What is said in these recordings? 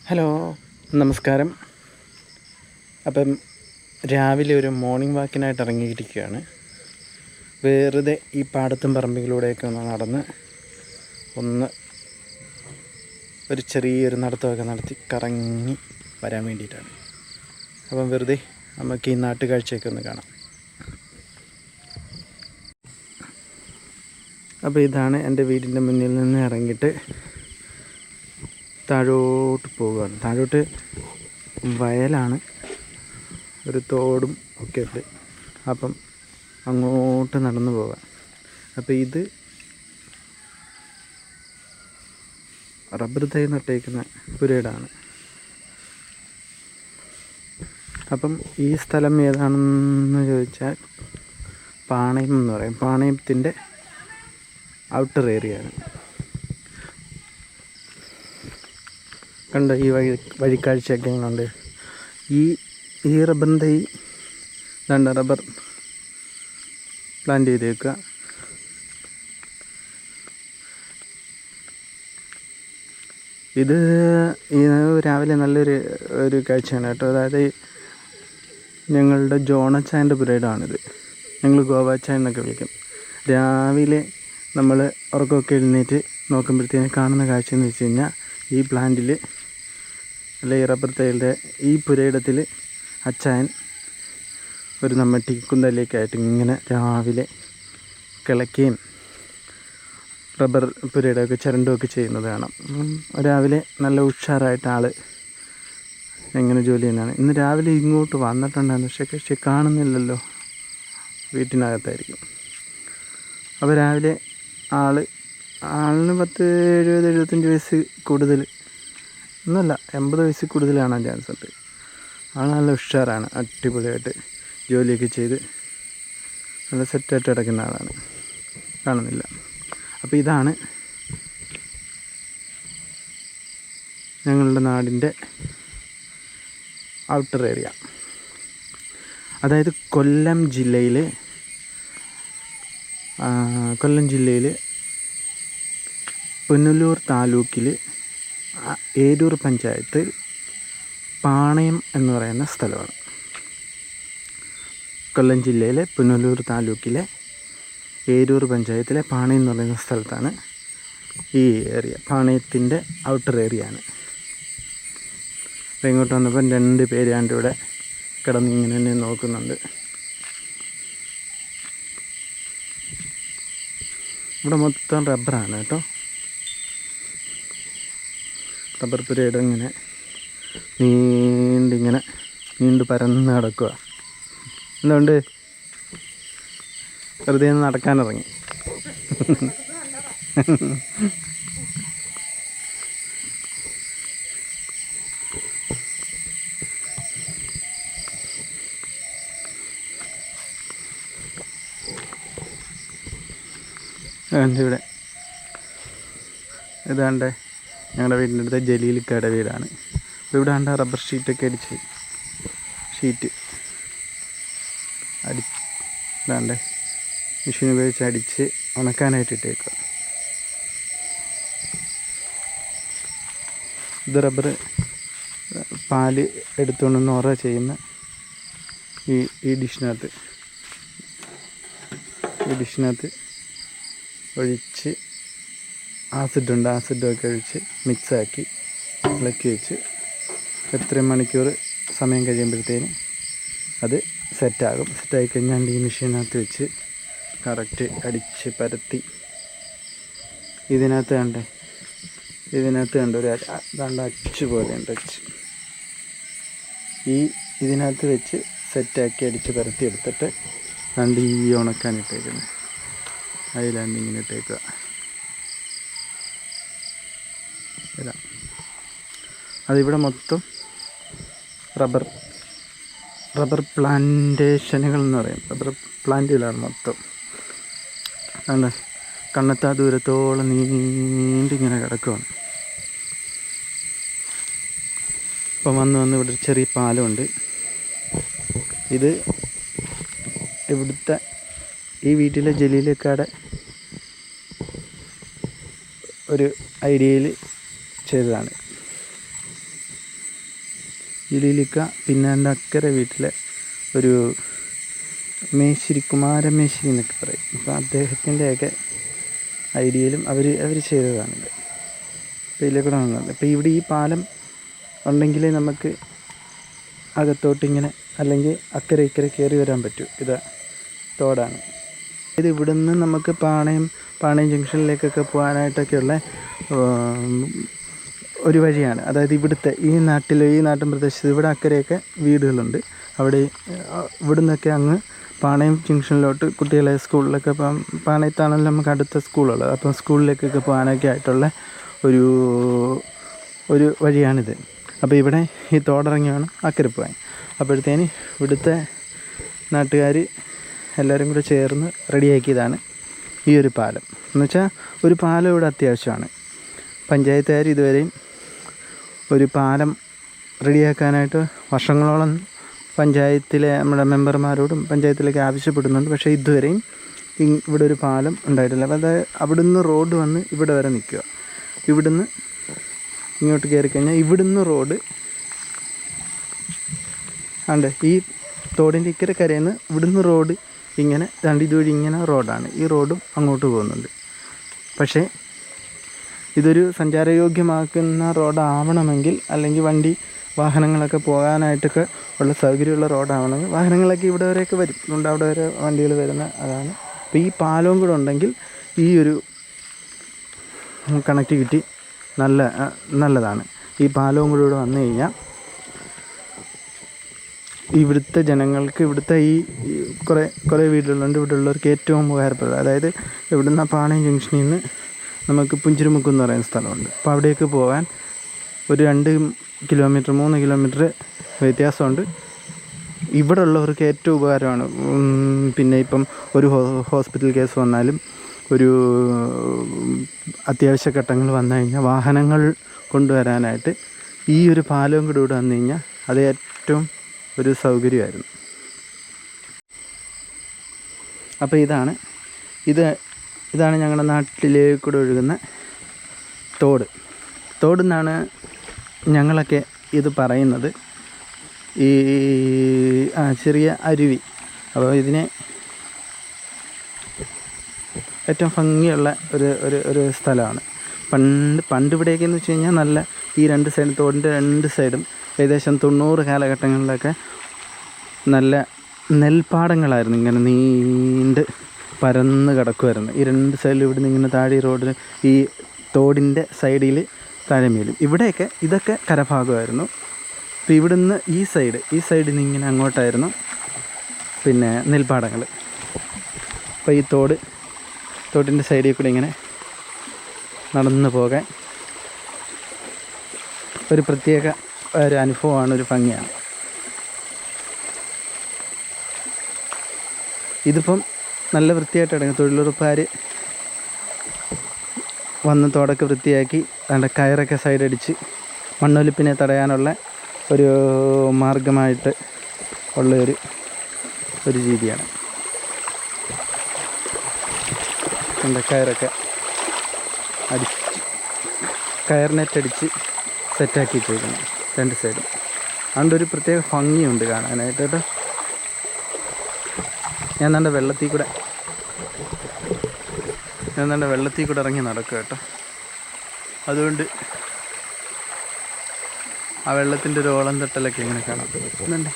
Hello, നമസ്കാരം. അപ്പം രാവിലെ ഒരു മോർണിംഗ് വാക്കിനായിട്ട് ഇറങ്ങിയിരിക്കുകയാണ്. വെറുതെ ഈ പാടത്തും പറമ്പിലൂടെയൊക്കെ ഒന്ന് നടന്ന് ഒരു ചെറിയൊരു നടത്തമൊക്കെ നടത്തി കറങ്ങി വരാൻ വേണ്ടിയിട്ടാണ്. അപ്പം വെറുതെ നമുക്ക് ഈ നാട്ടുകാഴ്ചയൊക്കെ ഒന്ന് കാണാം. അപ്പോൾ ഇതാണ് എൻ്റെ വീടിൻ്റെ മുന്നിൽ നിന്ന് ഇറങ്ങിയിട്ട് താഴോട്ട് പോവുകയാണ്. താഴോട്ട് വയലാണ്, ഒരു തോടും ഒക്കെ ഉണ്ട്. അപ്പം അങ്ങോട്ട് നടന്നു പോകാം. അപ്പോൾ ഇത് റബ്ബർ തൈ നട്ടേക്കുന്ന പുരയിടാണ്. അപ്പം ഈ സ്ഥലം ഏതാണെന്ന് ചോദിച്ചാൽ പാണയം എന്ന് പറയും. പാണയത്തിൻ്റെ ഔട്ടർ ഏരിയയാണ്. കണ്ടോ ഈ വഴിക്കാഴ്ചയൊക്കെ എങ്ങനെയുണ്ട്? ഈ റബ്ബർ തൈ റബ്ബർ പ്ലാന്റ് ചെയ്തേക്കുക. ഇത് രാവിലെ നല്ലൊരു കാഴ്ചയാണ് കേട്ടോ. അതായത് ഞങ്ങളുടെ ജോണച്ചായൻ്റെ പുരയിടാണിത്. ഞങ്ങൾ ഗോവാച്ചായൻ എന്നൊക്കെ വിളിക്കും. രാവിലെ നമ്മൾ ഉറക്കമൊക്കെ എഴുന്നേറ്റ് നോക്കുമ്പോഴത്തേന് കാണുന്ന കാഴ്ച എന്ന് വെച്ച് കഴിഞ്ഞാൽ ഈ പ്ലാന്റിൽ അല്ലെ ഈ റബ്ബർ തൈയുടെ ഈ പുരയിടത്തിൽ അച്ചായൻ ഒരു നമ്മൾ ടീക്കുന്തലേക്കായിട്ട് ഇങ്ങനെ രാവിലെ കിളയ്ക്കുകയും റബ്ബർ പുരയിടമൊക്കെ ചിരണ്ടുമൊക്കെ ചെയ്യുന്നത് കാണാം. രാവിലെ നല്ല ഉഷാറായിട്ട് ആൾ എങ്ങനെ ജോലി ചെയ്യുന്നതാണ്. ഇന്ന് രാവിലെ ഇങ്ങോട്ട് വന്നിട്ടുണ്ടായിരുന്നു, പക്ഷേ കാണുന്നില്ലല്ലോ, വീട്ടിനകത്തായിരിക്കും. അപ്പോൾ രാവിലെ ആളിന് 70-75 വയസ്സ് കൂടുതൽ ഒന്നുമല്ല, 80 വയസ്സിൽ കൂടുതൽ കാണാൻ ചാൻസ് ഉണ്ട്. ആൾ നല്ല ഉഷാറാണ്, അടിപൊളിയായിട്ട് ജോലിയൊക്കെ ചെയ്ത് നല്ല സെറ്റായിട്ട് കിടക്കുന്ന ആളാണ്, കാണുന്നില്ല. അപ്പോൾ ഇതാണ് ഞങ്ങളുടെ നാടിൻ്റെ ഔട്ടർ ഏരിയ. അതായത് കൊല്ലം ജില്ലയിൽ പുനലൂർ താലൂക്കിൽ ഏരൂർ പഞ്ചായത്തിൽ പാണയം എന്ന് പറയുന്ന സ്ഥലമാണ്. കൊല്ലം ജില്ലയിലെ പുനലൂർ താലൂക്കിലെ ഏരൂർ പഞ്ചായത്തിലെ പാണയം എന്ന് പറയുന്ന സ്ഥലത്താണ് ഈ ഏരിയ. പാണയത്തിൻ്റെ ഔട്ടർ ഏരിയ ആണ്. അപ്പോൾ ഇങ്ങോട്ട് വന്നപ്പം 2 പേര് ഇവിടെ കിടന്ന് ഇങ്ങനെ തന്നെ നോക്കുന്നുണ്ട്. ഇവിടെ മൊത്തം റബ്ബറാണ് കേട്ടോ. റബ്ബർ പുരയിടം ഇങ്ങനെ നീണ്ട് പരന്ന് നടക്കുക. എന്തുകൊണ്ട് വെറുതെ ഒന്ന് നടക്കാനിറങ്ങി. ഇവിടെ ഇതാണ്ട് ഞങ്ങളുടെ വീടിൻ്റെ അടുത്ത് ജലീലിക്കയുടെ വീടാണ്. അപ്പോൾ ഇവിടെ ആണ്ട് റബ്ബർ ഷീറ്റൊക്കെ ഇതാണ്ട് മെഷീൻ ഉപയോഗിച്ച് അടിച്ച് ഉണക്കാനായിട്ട് ഇട്ടേക്കുക. ഇത് റബ്ബർ പാല് എടുത്തുകൊണ്ട് നൊറ ചെയ്യുന്ന ഈ ഡിഷിനകത്ത് ഒഴിച്ച് ആസിഡൊക്കെ ഒഴിച്ച് മിക്സാക്കി ഇളക്കി വെച്ച് എത്രയും മണിക്കൂർ സമയം കഴിയുമ്പോഴത്തേന് അത് സെറ്റായി കഴിഞ്ഞാൽ ഈ മെഷീനകത്ത് വെച്ച് കറക്റ്റ് അടിച്ച് പരത്തി ഇതിനകത്ത് കണ്ട ഒരു അച്ച് പോലെ ഉണ്ട്. ഇതിനകത്ത് വെച്ച് സെറ്റാക്കി അടിച്ച് പരത്തി എടുത്തിട്ട് ഈ ഉണക്കാനിട്ടേക്കുന്നത് അതിലാണ്ട് ഇങ്ങനെ ഇട്ടേക്കുക. അതിവിടെ മൊത്തം റബ്ബർ പ്ലാന്റേഷനുകൾ എന്ന് പറയും. റബ്ബർ പ്ലാന്റുകളാണ് മൊത്തം. കണ്ണെത്താ ദൂരത്തോളം നീണ്ടിങ്ങനെ കിടക്കുകയാണ്. ഇപ്പം വന്ന് ഇവിടെ ഒരു ചെറിയ പാലമുണ്ട്. ഇത് ഇവിടുത്തെ ഈ വീട്ടിലെ ജലീലക്കാടെ ഒരു ഐഡിയയിൽ ചെയ്തതാണ്. ജലീലിക്ക, പിന്നെ എൻ്റെ അക്കരെ വീട്ടിലെ ഒരു മേശ്ശേരി, കുമാരമേശ്ശേരി എന്നൊക്കെ പറയും. അപ്പോൾ അദ്ദേഹത്തിൻ്റെയൊക്കെ ഐഡിയയിലും അവർ ചെയ്തതാണിത്. അപ്പോൾ ഇതിലേക്കൂടെ വന്നത്. അപ്പോൾ ഇവിടെ ഈ പാലം ഉണ്ടെങ്കിലേ നമുക്ക് അകത്തോട്ടിങ്ങനെ അല്ലെങ്കിൽ അക്കരെ ഇക്കരെ കയറി വരാൻ പറ്റും. ഇത് തോടാണ്. ഇത് ഇവിടുന്ന് നമുക്ക് പാണയം ജംഗ്ഷനിലേക്കൊക്കെ പോകാനായിട്ടൊക്കെയുള്ള ഒരു വഴിയാണ്. അതായത് ഇവിടുത്തെ ഈ നാട്ടിൻ പ്രദേശത്ത് ഇവിടെ അക്കരെയൊക്കെ വീടുകളുണ്ട്. അവിടെ ഇവിടുന്നൊക്കെ അങ്ങ് പാണയം ജംഗ്ഷനിലോട്ട് കുട്ടികളെ സ്കൂളിലൊക്കെ പാണയത്താണല്ലോ നമുക്ക് അടുത്ത സ്കൂളുള്ളത്. അപ്പം സ്കൂളിലേക്കൊക്കെ പോകാനൊക്കെ ആയിട്ടുള്ള ഒരു വഴിയാണിത്. അപ്പോൾ ഇവിടെ ഈ തോടിറങ്ങി വേണം അക്കരെ പോകാൻ. അപ്പോഴത്തേന് ഇവിടുത്തെ നാട്ടുകാർ എല്ലാവരും കൂടെ ചേർന്ന് റെഡിയാക്കിയതാണ് ഈ ഒരു പാലം. എന്നുവെച്ചാൽ ഒരു പാലം ഇവിടെ അത്യാവശ്യമാണ്. പഞ്ചായത്തുകാർ ഇതുവരെയും ഒരു പാലം റെഡിയാക്കാനായിട്ട് വർഷങ്ങളോളം പഞ്ചായത്തിലെ നമ്മുടെ മെമ്പർമാരോടും പഞ്ചായത്തിലേക്ക് ആവശ്യപ്പെടുന്നുണ്ട്. പക്ഷേ ഇതുവരെയും ഇവിടെ ഒരു പാലം ഉണ്ടായിട്ടില്ല. അപ്പോൾ അത് അവിടുന്ന് റോഡ് വന്ന് ഇവിടെ വരെ നിൽക്കുക. ഇവിടുന്ന് ഇങ്ങോട്ട് കയറി കഴിഞ്ഞാൽ ഇവിടുന്ന് റോഡ് ഉണ്ട്. ഈ തോടിൻ്റെ ഇക്കരെ കരയിൽ നിന്ന് ഇവിടുന്ന് റോഡ് ഇങ്ങനെ ഇതുവഴി ഇങ്ങനെ റോഡാണ്. ഈ റോഡും അങ്ങോട്ട് പോകുന്നുണ്ട്. പക്ഷേ ഇതൊരു സഞ്ചാരയോഗ്യമാക്കുന്ന റോഡാവണമെങ്കിൽ, അല്ലെങ്കിൽ വാഹനങ്ങളൊക്കെ പോകാനായിട്ടൊക്കെ ഉള്ള സൗകര്യമുള്ള റോഡാവണമെങ്കിൽ വാഹനങ്ങളൊക്കെ ഇവിടെ വരെയൊക്കെ വരും. അതുകൊണ്ട് അവിടെ വരെ വണ്ടികൾ വരുന്ന അതാണ്. അപ്പോൾ ഈ പാലവും കൂടെ ഉണ്ടെങ്കിൽ ഈ ഒരു കണക്റ്റിവിറ്റി നല്ലതാണ്. ഈ പാലവും കൂടെ ഇവിടെ വന്നു കഴിഞ്ഞാൽ ഇവിടുത്തെ ജനങ്ങൾക്ക്, ഇവിടുത്തെ ഈ കുറേ വീടുകളുണ്ട്, ഇവിടെ ഉള്ളവർക്ക് ഏറ്റവും ഉപകാരപ്പെടുക. അതായത് ഇവിടുന്ന് പാണയം ജംഗ്ഷനിൽ നിന്ന് നമുക്ക് പുഞ്ചിരിമുക്ക് എന്ന് പറയുന്ന സ്ഥലമുണ്ട്. അപ്പോൾ അവിടേക്ക് പോകാൻ ഒരു 2 കിലോമീറ്റർ 3 കിലോമീറ്റർ വ്യത്യാസമുണ്ട്. ഇവിടെ ഉള്ളവർക്ക് ഏറ്റവും ഉപകാരമാണ്. പിന്നെ ഇപ്പം ഒരു ഹോസ്പിറ്റൽ കേസ് വന്നാലും ഒരു അത്യാവശ്യ ഘട്ടങ്ങൾ വന്നു കഴിഞ്ഞാൽ വാഹനങ്ങൾ കൊണ്ടുവരാനായിട്ട് ഈ ഒരു പാലവും കൂടി ഇവിടെ വന്നു കഴിഞ്ഞാൽ അത് ഏറ്റവും ഒരു സൗകര്യമായിരുന്നു. അപ്പോൾ ഇതാണ് ഞങ്ങളുടെ നാട്ടിലേക്കൂടെ ഒഴുകുന്ന തോടെന്നാണ് ഞങ്ങളൊക്കെ ഇത് പറയുന്നത്. ഈ ചെറിയ അരുവി. അപ്പോൾ ഇതിനെ ഏറ്റവും ഭംഗിയുള്ള ഒരു സ്ഥലമാണ്. പണ്ട് ഇവിടെയൊക്കെയെന്ന് വെച്ച് കഴിഞ്ഞാൽ നല്ല ഈ 2 സൈഡും, തോടിൻ്റെ 2 സൈഡും ഏകദേശം 90 കാലഘട്ടങ്ങളിലൊക്കെ നല്ല നെൽപ്പാടങ്ങളായിരുന്നു. ഇങ്ങനെ നീണ്ട് പരന്ന് കിടക്കുമായിരുന്നു. ഈ 2 സൈഡിൽ ഇവിടുന്ന് ഇങ്ങനെ താഴെ റോഡിൽ ഈ തോടിൻ്റെ സൈഡിൽ താഴെമേലും ഇതൊക്കെ കരഭാഗമായിരുന്നു. അപ്പോൾ ഇവിടുന്ന് ഈ സൈഡിൽ നിന്ന് ഇങ്ങനെ അങ്ങോട്ടായിരുന്നു പിന്നെ നെൽപ്പാടങ്ങൾ. അപ്പോൾ ഈ തോടിൻ്റെ സൈഡിൽ കൂടെ ഇങ്ങനെ നടന്നു പോകാൻ ഒരു പ്രത്യേക ഒരു അനുഭവമാണ്, ഒരു ഭംഗിയാണ്. ഇതിപ്പം നല്ല വൃത്തിയായിട്ട് കിടക്കും. തൊഴിലുറപ്പുകാർ വന്ന് തോടൊക്കെ വൃത്തിയാക്കി അതിൻ്റെ കയറൊക്കെ സൈഡടിച്ച് മണ്ണൊലിപ്പിനെ തടയാനുള്ള ഒരു മാർഗമായിട്ട് ഉള്ള ഒരു രീതിയാണ്. അതിൻ്റെ കയറൊക്കെ കയറിനെറ്റടിച്ച് സെറ്റാക്കി ഇട്ടിരിക്കണം 2 സൈഡും. അതുകൊണ്ട് ഒരു പ്രത്യേക ഭംഗിയുണ്ട് കാണാനായിട്ട് കേട്ടോ. ഞാൻ നല്ല വെള്ളത്തിൽ കൂടെ ഇറങ്ങി നടക്കുക കേട്ടോ. അതുകൊണ്ട് ആ വെള്ളത്തിൻ്റെ ഒരു ഓളം തട്ടലൊക്കെ ഇങ്ങനെ കാണാൻ പറ്റുന്നുണ്ട്.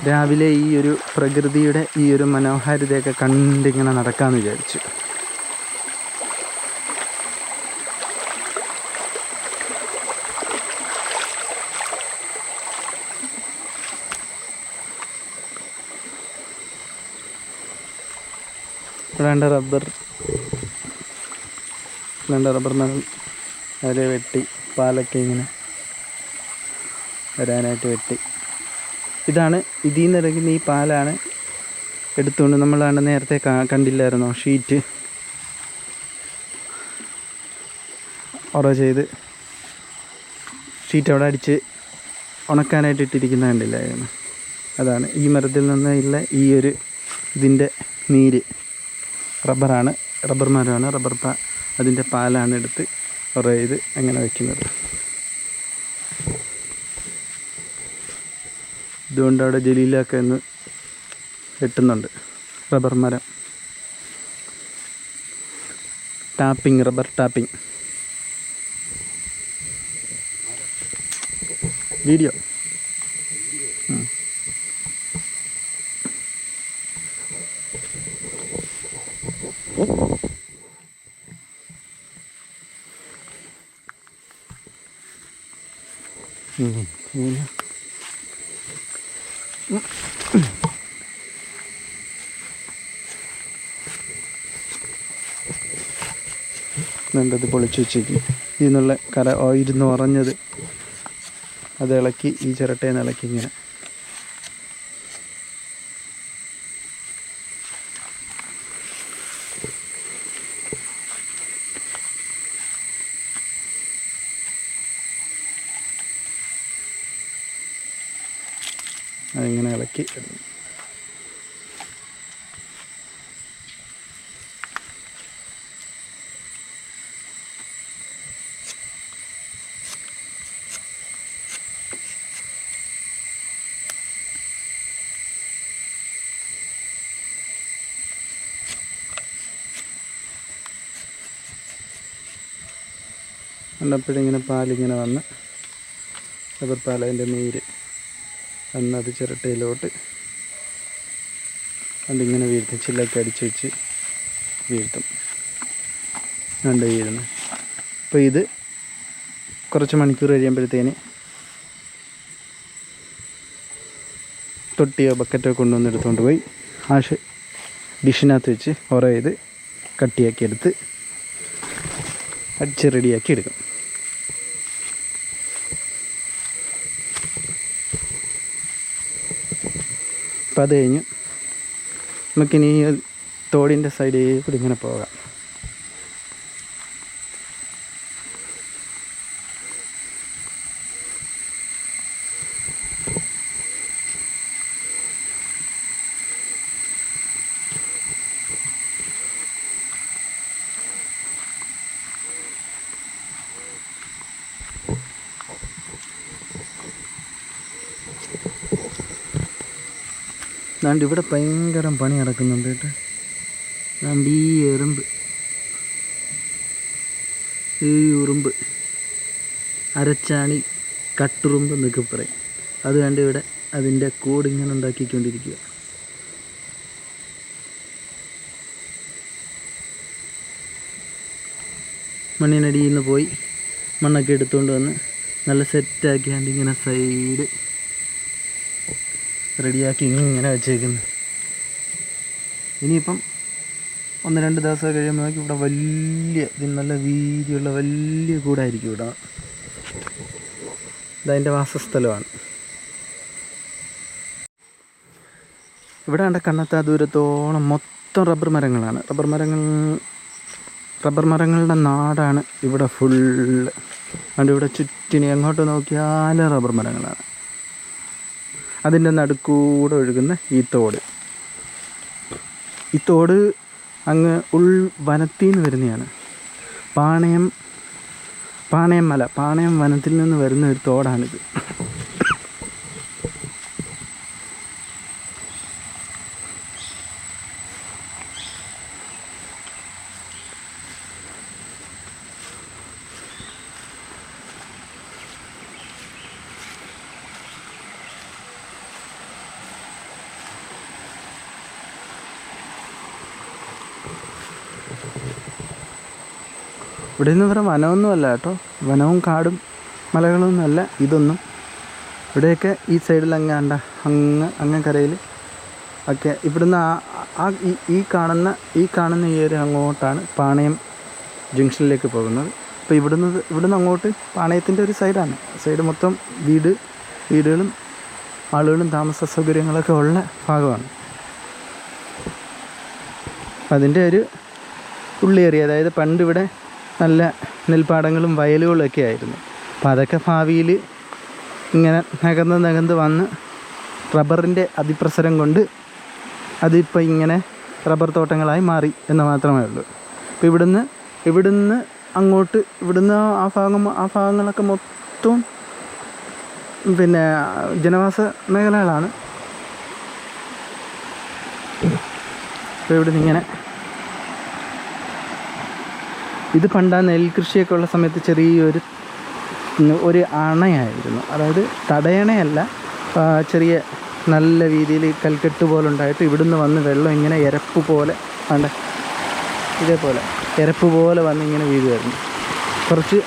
രാവിലെ ഈ ഒരു പ്രകൃതിയുടെ ഈ ഒരു മനോഹാരിതയൊക്കെ കണ്ടിങ്ങനെ നടക്കാമെന്ന് വിചാരിച്ചു. രണ്ട് റബ്ബർ മരം അതിൽ വെട്ടി പാലൊക്കെ ഇങ്ങനെ വരാനായിട്ട് വെട്ടി. ഇതിൽ നിന്ന് ഇറങ്ങുന്ന ഈ പാലാണ് എടുത്തുകൊണ്ട് നമ്മളാണ് നേരത്തെ കണ്ടില്ലായിരുന്നോ ഷീറ്റ് ചെയ്ത് ഷീറ്റ് അവിടെ അടിച്ച് ഉണക്കാനായിട്ട് ഇട്ടിരിക്കുന്ന കണ്ടില്ലായിരുന്നു. അതാണ് ഈ മരത്തിൽ നിന്നുള്ള ഈ ഒരു ഇതിൻ്റെ നീര് റബ്ബറാണ്, റബ്ബർ മരമാണ്. അതിൻ്റെ പാലാണ് എടുത്ത് കുറേ ഇത് അങ്ങനെ വയ്ക്കുന്നത്. ഇതുകൊണ്ട് അവിടെ ജലീലൊക്കെ ഒന്ന് വെട്ടുന്നുണ്ട് റബ്ബർ മരം. Rubber tapping video. നല്ലത് പൊളിച്ച് വെച്ചേക്കും. ഇതിൽ നിന്നുള്ള ഇരുന്ന് ഉറഞ്ഞത് അത് ഇളക്കി ഈ ചിരട്ടയിൽ നിന്ന് ഇളക്കി ഇങ്ങനെ അതിങ്ങനെ ഇളക്കി ഇടുന്നു. കണ്ടപ്പോഴിങ്ങനെ പാലിങ്ങനെ വന്ന് റബ്ബർ പാൽ, അതിൻ്റെ നീര് അത് ചിരട്ടയിലോട്ട് അതിങ്ങനെ വീഴ്ത്തും. ചില്ലൊക്കെ അടിച്ച് വെച്ച് വീഴ്ത്തും. കണ്ട് വീഴുന്നു. അപ്പോൾ ഇത് കുറച്ച് മണിക്കൂർ കഴിയുമ്പോഴത്തേന് തൊട്ടിയോ ബക്കറ്റോ കൊണ്ടുവന്ന് എടുത്തുകൊണ്ട് പോയി ഡിഷിനകത്ത് വെച്ച് ഓരോ ഇത് കട്ടിയാക്കി എടുത്ത് അടിച്ച് റെഡിയാക്കി എടുക്കും. അപ്പം അത് കഴിഞ്ഞ് നമുക്കിനി തോടിൻ്റെ സൈഡിൽ കൂടി ഇങ്ങനെ പോകാം. ദാണ്ട് ഇവിടെ ഭയങ്കരം പണി നടക്കുന്നുണ്ട് കേട്ടോ. ദാണ്ട് ഈ എറുമ്പ്, ഈ ഉറുമ്പ്, അരച്ചാണി, കട്ടുറുമ്പ് എന്നൊക്കെ പറയും. അത് കണ്ട് ഇവിടെ അതിൻ്റെ കൂടിങ്ങനെ ഉണ്ടാക്കിക്കൊണ്ടിരിക്കുക. മണ്ണിനടിയിൽ നിന്ന് പോയി മണ്ണൊക്കെ എടുത്തുകൊണ്ട് വന്ന് നല്ല സെറ്റാക്കിയാണ്ട് ഇങ്ങനെ സൈഡ് റെഡിയാക്കി ഇങ്ങനെ വെച്ചേക്കുന്നു. ഇനിയിപ്പം 1-2 ദിവസം കഴിയുമ്പോൾ നോക്കി ഇവിടെ ഇതിന് നല്ല വീതിയുള്ള വലിയ കൂടായിരിക്കും ഇവിടെ. ഇതതിൻ്റെ വാസസ്ഥലമാണ്. ഇവിടെ കണ്ട കണ്ണത്താ ദൂരത്തോളം മൊത്തം റബ്ബർ മരങ്ങളാണ്. റബ്ബർ മരങ്ങളുടെ നാടാണ് ഇവിടെ ഫുള്ള്. അതുകൊണ്ട് ഇവിടെ ചുറ്റിന് എങ്ങോട്ട് നോക്കിയാലും റബ്ബർ മരങ്ങളാണ്. അതിൻ്റെ നടുക്കൂടെ ഒഴുകുന്ന ഈ തോട് അങ്ങ് വനത്തിൽ നിന്ന് വരുന്നതാണ്. പാണയം വനത്തിൽ നിന്ന് വരുന്ന ഒരു തോടാണിത്. ഇവിടെ നിന്ന് വേറെ വനമൊന്നുമല്ല കേട്ടോ. വനവും കാടും മലകളൊന്നുമല്ല ഇതൊന്നും. ഇവിടെയൊക്കെ ഈ സൈഡിൽ അങ്ങ് കരയിൽ ഒക്കെ ഇവിടുന്ന് ഈ കാണുന്ന ഈ ഒരു അങ്ങോട്ടാണ് പാണയം ജംഗ്ഷനിലേക്ക് പോകുന്നത്. അപ്പോൾ ഇവിടുന്ന് അങ്ങോട്ട് പാണയത്തിൻ്റെ ഒരു സൈഡ് മൊത്തം വീടുകളും ആളുകളും താമസ സൗകര്യങ്ങളൊക്കെ ഉള്ള ഭാഗമാണ്. അതിൻ്റെ ഒരു ഉള്ളേറിയ, അതായത് പണ്ടിവിടെ നല്ല നെൽപ്പാടങ്ങളും വയലുകളൊക്കെ ആയിരുന്നു. അപ്പോൾ അതൊക്കെ ഭാവിയിൽ ഇങ്ങനെ നകന്ന് വന്ന് റബ്ബറിൻ്റെ അതിപ്രസരം കൊണ്ട് അതിപ്പോൾ ഇങ്ങനെ റബ്ബർ തോട്ടങ്ങളായി മാറി എന്ന് മാത്രമേ ഉള്ളൂ. ഇപ്പോൾ ഇവിടുന്ന് അങ്ങോട്ട് ആ ഭാഗങ്ങളൊക്കെ മൊത്തം പിന്നെ ജനവാസ മേഖലകളാണ്. അപ്പോൾ ഇവിടുന്ന് ഇങ്ങനെ ഇത് പണ്ടാ നെൽകൃഷിയൊക്കെ ഉള്ള സമയത്ത് ചെറിയൊരു അണയായിരുന്നു. അതായത് തടയണയല്ല, ചെറിയ നല്ല രീതിയിൽ കൽക്കെട്ട് പോലെ ഉണ്ടായിട്ട് ഇവിടുന്ന് വന്ന് വെള്ളം ഇങ്ങനെ എരപ്പ് പോലെ ഇതേപോലെ എരപ്പ് പോലെ വന്ന് ഇങ്ങനെ വീഴുമായിരുന്നു. കുറച്ച്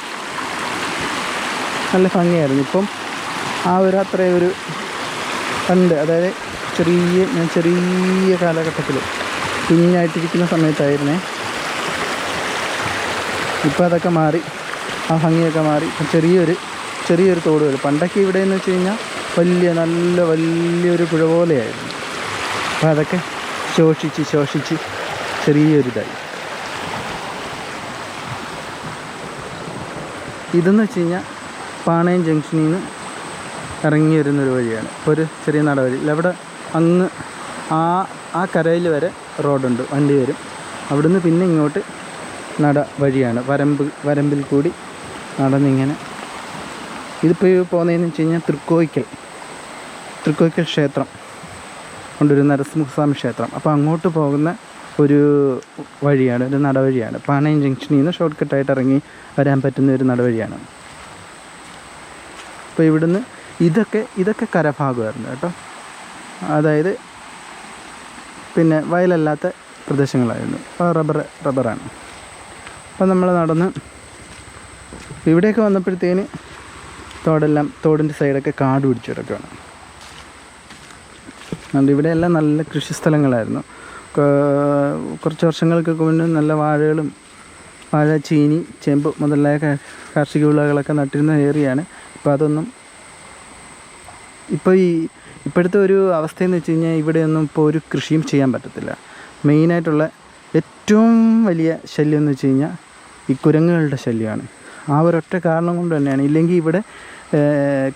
നല്ല ഭംഗിയായിരുന്നു. ഇപ്പം അത്രയൊരു പണ്ട്, അതായത് ഞാൻ ചെറിയ കാലഘട്ടത്തിൽ കുഞ്ഞായിട്ടിരിക്കുന്ന സമയത്തായിരുന്നേ. ഇപ്പോൾ അതൊക്കെ മാറി, ആ ഭംഗിയൊക്കെ മാറി. ഇപ്പം ചെറിയൊരു തോട് വരും. പണ്ടൊക്കെ ഇവിടെയെന്ന് വെച്ച് കഴിഞ്ഞാൽ വലിയൊരു പുഴ പോലെയായിരുന്നു. അപ്പോൾ അതൊക്കെ ശോഷിച്ച് ചെറിയൊരിതായി. ഇതെന്ന് വെച്ച് കഴിഞ്ഞാൽ പാണയം ജംഗ്ഷനിൽ നിന്ന് ഇറങ്ങി വരുന്നൊരു വഴിയാണ്. ഒരു ചെറിയ നടവഴി. അവിടെ അങ്ങ് ആ കരയിൽ വരെ റോഡുണ്ട്, വണ്ടി വരും. അവിടുന്ന് പിന്നെ ഇങ്ങോട്ട് വഴിയാണ്. വരമ്പിൽ കൂടി നടന്നിങ്ങനെ. ഇതിപ്പോൾ പോകുന്നതെന്ന് വെച്ച് കഴിഞ്ഞാൽ തൃക്കോയ്ക്കൽ ക്ഷേത്രം കൊണ്ടൊരു നരസിംഹസ്വാമി ക്ഷേത്രം. അപ്പോൾ അങ്ങോട്ട് പോകുന്ന ഒരു വഴിയാണ്, ഒരു നടവഴിയാണ്. പാണയം ജംഗ്ഷനിൽ നിന്ന് ഷോർട്ട് കട്ടായിട്ട് ഇറങ്ങി വരാൻ പറ്റുന്ന ഒരു നടവഴിയാണ്. അപ്പോൾ ഇവിടുന്ന് ഇതൊക്കെ കരഭാഗമായിരുന്നു കേട്ടോ. അതായത് പിന്നെ വയലല്ലാത്ത പ്രദേശങ്ങളായിരുന്നു. റബ്ബറാണ്. അപ്പോൾ നമ്മൾ നടന്ന് ഇവിടെയൊക്കെ വന്നപ്പോഴത്തേന് തോടിൻ്റെ സൈഡൊക്കെ കാട് പിടിച്ച് കിടക്കുകയാണ്. അതുകൊണ്ട് ഇവിടെയെല്ലാം നല്ല കൃഷി സ്ഥലങ്ങളായിരുന്നു. കുറച്ച് വർഷങ്ങൾക്കൊക്കെ മുന്നേ നല്ല വാഴ, ചീനി, ചേമ്പ് മുതലായ കാർഷിക വിളകളൊക്കെ നട്ടിരുന്ന ഏരിയയാണ്. ഇപ്പോൾ ഇപ്പോഴത്തെ ഒരു അവസ്ഥയെന്ന് വെച്ച് കഴിഞ്ഞാൽ ഇവിടെയൊന്നും ഇപ്പോൾ ഒരു കൃഷിയും ചെയ്യാൻ പറ്റത്തില്ല. മെയിനായിട്ടുള്ള ഏറ്റവും വലിയ ശല്യം എന്ന് വെച്ച് കഴിഞ്ഞാൽ ഈ കുരങ്ങുകളുടെ ശല്യമാണ്. ആ ഒരൊറ്റ കാരണം കൊണ്ട് തന്നെയാണ്. ഇല്ലെങ്കിൽ ഇവിടെ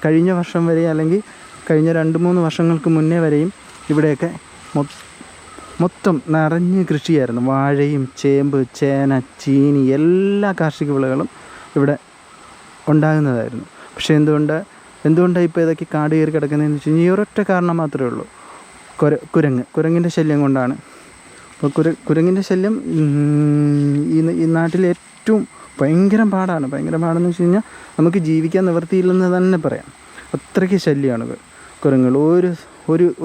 കഴിഞ്ഞ വർഷം വരെ, അല്ലെങ്കിൽ കഴിഞ്ഞ 2-3 വർഷങ്ങൾക്ക് മുന്നേ വരെയും ഇവിടെയൊക്കെ മൊത്തം നിറഞ്ഞ് കൃഷിയായിരുന്നു. വാഴയും ചേമ്പ്, ചേന, ചീനി എല്ലാ കാർഷിക വിളകളും ഇവിടെ ഉണ്ടാകുന്നതായിരുന്നു. പക്ഷേ എന്തുകൊണ്ടാണ് ഇപ്പോൾ ഇതൊക്കെ കാട് കയറി കിടക്കുന്നതെന്ന് വെച്ച് കഴിഞ്ഞാൽ ഈ ഒരൊറ്റ കാരണം മാത്രമേ ഉള്ളൂ. കുരങ്ങിൻ്റെ ശല്യം കൊണ്ടാണ്. അപ്പോൾ കുരങ്ങിൻ്റെ ശല്യം ഈ നാട്ടിലെ ഏറ്റവും ഭയങ്കര പാടാണെന്ന് വെച്ച് കഴിഞ്ഞാൽ നമുക്ക് ജീവിക്കാൻ നിവൃത്തിയില്ലെന്ന് തന്നെ പറയാം. അത്രയ്ക്ക് ശല്യമാണ് കുരങ്ങുകൾ.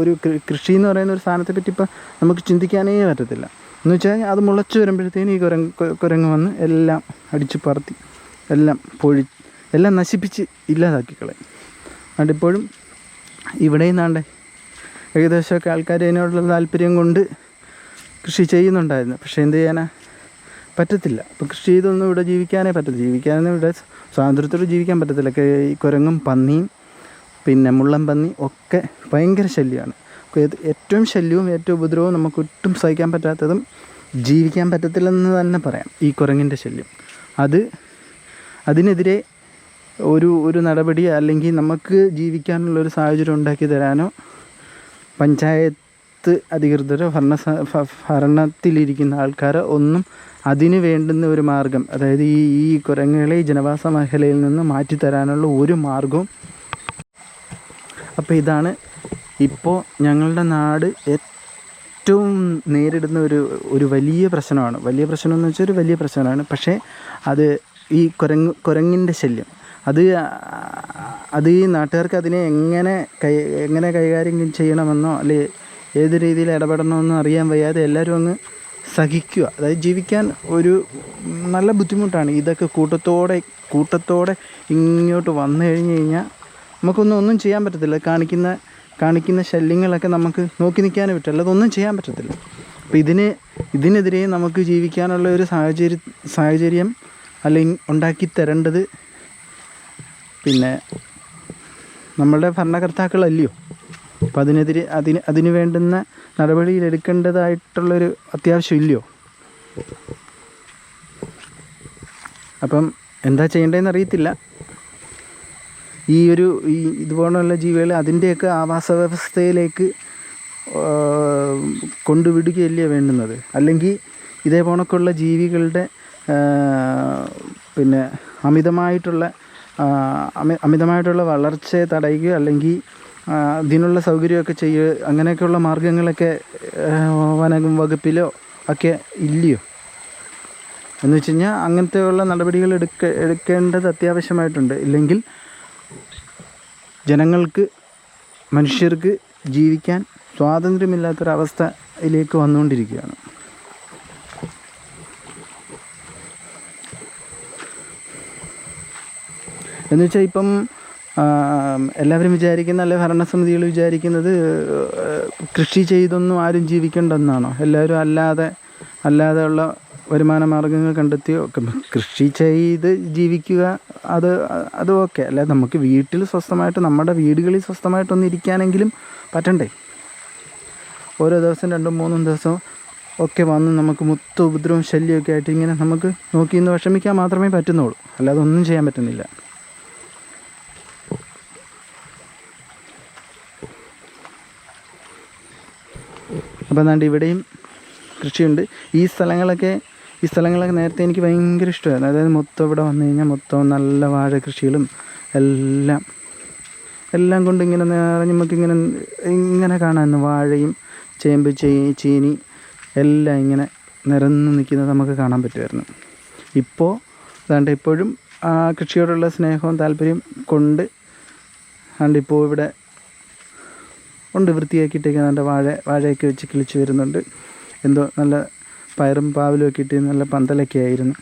ഒരു കൃഷി എന്ന് പറയുന്ന ഒരു സാധനത്തെ പറ്റി ഇപ്പം നമുക്ക് ചിന്തിക്കാനേ പറ്റത്തില്ല. എന്ന് വെച്ചാൽ അത് മുളച്ച് വരുമ്പോഴത്തേനും ഈ കുരങ്ങ് വന്ന് എല്ലാം അടിച്ച് പറത്തി എല്ലാം നശിപ്പിച്ച് ഇല്ലാതാക്കി കളയും. അതുകൊണ്ടിപ്പോഴും ഇവിടെ നിന്നാണ്ടേ ഏകദേശമൊക്കെ ആൾക്കാർ അതിനോടുള്ള താല്പര്യം കൊണ്ട് കൃഷി ചെയ്യുന്നുണ്ടായിരുന്നു. പക്ഷേ എന്ത് ചെയ്യാനാ, പറ്റത്തില്ല. അപ്പോൾ കൃഷി ചെയ്തൊന്നും ഇവിടെ ജീവിക്കാനേ പറ്റത്തില്ല. ഇവിടെ സ്വാതന്ത്ര്യത്തോടെ ജീവിക്കാൻ പറ്റത്തില്ല. ഈ കുരങ്ങും പന്നിയും പിന്നെ മുള്ളൻ പന്നി ഒക്കെ ഭയങ്കര ശല്യമാണ്. ഏറ്റവും ശല്യവും ഏറ്റവും ഉപദ്രവവും നമുക്ക് ഒട്ടും സഹിക്കാൻ പറ്റാത്തതും ജീവിക്കാൻ പറ്റത്തില്ലെന്ന് തന്നെ പറയാം ഈ കുരങ്ങിൻ്റെ ശല്യം. അതിനെതിരെ ഒരു നടപടി, അല്ലെങ്കിൽ നമുക്ക് ജീവിക്കാനുള്ളൊരു സാഹചര്യം ഉണ്ടാക്കി തരാനോ പഞ്ചായത്ത് അധികൃതരോ ഭരണത്തിലിരിക്കുന്ന ആൾക്കാരോ ഒന്നും അതിന് വേണ്ടുന്ന ഒരു മാർഗം, അതായത് ഈ കുരങ്ങുകളെ ഈ ജനവാസ മേഖലയിൽ നിന്ന് മാറ്റിത്തരാനുള്ള ഒരു മാർഗവും. അപ്പോൾ ഇതാണ് ഇപ്പോൾ ഞങ്ങളുടെ നാട് ഏറ്റവും നേരിടുന്ന ഒരു വലിയ പ്രശ്നമാണ്. വലിയ പ്രശ്നമെന്ന് വെച്ചാൽ ഒരു വലിയ പ്രശ്നമാണ്. പക്ഷേ അത് ഈ കുരങ്ങിൻ്റെ ശല്യം. അത് ഈ നാട്ടുകാർക്ക് അതിനെ എങ്ങനെ കൈകാര്യം ചെയ്യണമെന്നോ അല്ലെങ്കിൽ ഏത് രീതിയിൽ ഇടപെടണമെന്നോ അറിയാൻ വയ്യാതെ എല്ലാവരും അങ്ങ് സഹിക്കുക. അതായത് ജീവിക്കാൻ ഒരു നല്ല ബുദ്ധിമുട്ടാണ്. ഇതൊക്കെ കൂട്ടത്തോടെ ഇങ്ങോട്ട് വന്നു കഴിഞ്ഞ് കഴിഞ്ഞാൽ നമുക്കൊന്നും ചെയ്യാൻ പറ്റത്തില്ല. കാണിക്കുന്ന ശല്യങ്ങളൊക്കെ നമുക്ക് നോക്കി നിൽക്കാനേ പറ്റില്ല. അതൊന്നും ചെയ്യാൻ പറ്റത്തില്ല. അപ്പോൾ ഇതിനെതിരെ നമുക്ക് ജീവിക്കാനുള്ള ഒരു സാഹചര്യം അല്ലെങ്കിൽ ഉണ്ടാക്കി തരേണ്ടത് പിന്നെ നമ്മളുടെ ഭരണകർത്താക്കളല്ലയോ. അപ്പോൾ അതിന് വേണ്ടുന്ന നടപടിയിലെടുക്കേണ്ടതായിട്ടുള്ളൊരു അത്യാവശ്യം ഇല്ലയോ. അപ്പം എന്താ ചെയ്യേണ്ടതെന്ന് അറിയത്തില്ല. ഈ ഇതുപോലുള്ള ജീവികൾ അതിൻ്റെയൊക്കെ ആവാസ വ്യവസ്ഥയിലേക്ക് കൊണ്ടുവിടുകയല്ലേ വേണ്ടുന്നത്. അല്ലെങ്കിൽ ഇതേ പോണക്കുള്ള ജീവികളുടെ പിന്നെ അമിതമായിട്ടുള്ള വളർച്ചയെ തടയുക, അല്ലെങ്കിൽ അതിനുള്ള സൗകര്യമൊക്കെ ചെയ്യുക, അങ്ങനെയൊക്കെയുള്ള മാർഗ്ഗങ്ങളൊക്കെ വനം വകുപ്പിലോ ഒക്കെ ഇല്ലയോ എന്ന് വെച്ച് കഴിഞ്ഞാൽ അങ്ങനത്തെയുള്ള നടപടികൾ എടുക്കേണ്ടത് അത്യാവശ്യമായിട്ടുണ്ട്. ഇല്ലെങ്കിൽ ജനങ്ങൾക്ക്, മനുഷ്യർക്ക് ജീവിക്കാൻ സ്വാതന്ത്ര്യമില്ലാത്തൊരവസ്ഥയിലേക്ക് വന്നുകൊണ്ടിരിക്കുകയാണ്. എന്ന് വെച്ചാൽ ഇപ്പം എല്ലാവരും വിചാരിക്കുന്ന, അല്ലെ ഭരണസമിതികൾ വിചാരിക്കുന്നത് കൃഷി ചെയ്തൊന്നും ആരും ജീവിക്കേണ്ടെന്നാണോ? എല്ലാവരും അല്ലാതെ ഉള്ള വരുമാന മാർഗ്ഗങ്ങൾ കണ്ടെത്തിയോ കൃഷി ചെയ്ത് ജീവിക്കുക, അത് ഓക്കെ. അല്ല, നമുക്ക് വീട്ടിൽ സ്വസ്ഥമായിട്ട്, നമ്മുടെ വീടുകളിൽ സ്വസ്ഥമായിട്ടൊന്ന് ഇരിക്കാനെങ്കിലും പറ്റണ്ടേ? ഓരോ ദിവസം 2-3 ദിവസം ഒക്കെ വന്ന് നമുക്ക് മൊത്തം ഉപദ്രവവും ശല്യമൊക്കെ ആയിട്ട് ഇങ്ങനെ നമുക്ക് നോക്കി ഇന്ന് വിഷമിക്കാൻ മാത്രമേ പറ്റുന്നുള്ളൂ, അല്ലാതെ ഒന്നും ചെയ്യാൻ പറ്റുന്നില്ല. അപ്പോൾ എന്താണ്ട് ഇവിടെയും കൃഷിയുണ്ട്. ഈ സ്ഥലങ്ങളൊക്കെ നേരത്തെ എനിക്ക് ഭയങ്കര ഇഷ്ടമായിരുന്നു. അതായത് മൊത്തം ഇവിടെ വന്നു കഴിഞ്ഞാൽ മൊത്തം നല്ല വാഴ കൃഷികളും എല്ലാം കൊണ്ട് ഇങ്ങനെ നമുക്കിങ്ങനെ കാണാമായിരുന്നു. വാഴയും ചേമ്പ്, ചീനി എല്ലാം ഇങ്ങനെ നിരന്ന് നിൽക്കുന്നത് നമുക്ക് കാണാൻ പറ്റുമായിരുന്നു. ഇപ്പോൾ അതാണ്ട് ഇപ്പോഴും ആ കൃഷിയോടുള്ള സ്നേഹവും താല്പര്യം കൊണ്ട് ഇപ്പോൾ ഇവിടെ ഉണ്ട്, വൃത്തിയാക്കിയിട്ടേക്ക് നല്ല വാഴയൊക്കെ വെച്ച് കിളിച്ച് വരുന്നുണ്ട്. എന്തോ നല്ല പയറും പാവലും ഒക്കെ ഇട്ട് നല്ല പന്തലൊക്കെ ആയിരുന്നു.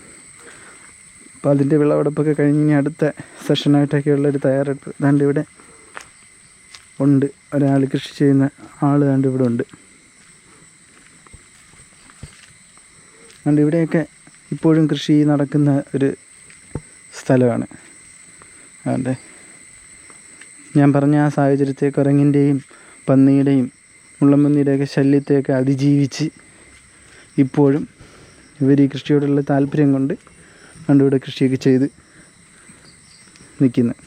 അപ്പോൾ അതിൻ്റെ വിളവെടുപ്പൊക്കെ കഴിഞ്ഞ് ഇനി അടുത്ത സെഷനായിട്ടൊക്കെയുള്ളൊരു തയ്യാറെടുപ്പ് ദാണ്ട് ഇവിടെ ഉണ്ട്. ഒരാൾ കൃഷി ചെയ്യുന്ന ആൾ ദാണ്ട് ഇവിടെ ഉണ്ട്. അതുകൊണ്ട് ഇവിടെയൊക്കെ ഇപ്പോഴും കൃഷി നടക്കുന്ന ഒരു സ്ഥലമാണ്. അതുകൊണ്ട് ഞാൻ പറഞ്ഞ ആ സാഹചര്യത്തെ കുരങ്ങിൻ്റെയും പന്നിയുടെയും മുള്ളൻപന്നിയുടെയൊക്കെ ശല്യത്തെയൊക്കെ അതിജീവിച്ച് ഇപ്പോഴും ഇവർ ഈ കൃഷിയോടുള്ള താല്പര്യം കൊണ്ട് ഇവിടെ കൃഷിയൊക്കെ ചെയ്ത് നിൽക്കുന്നത്.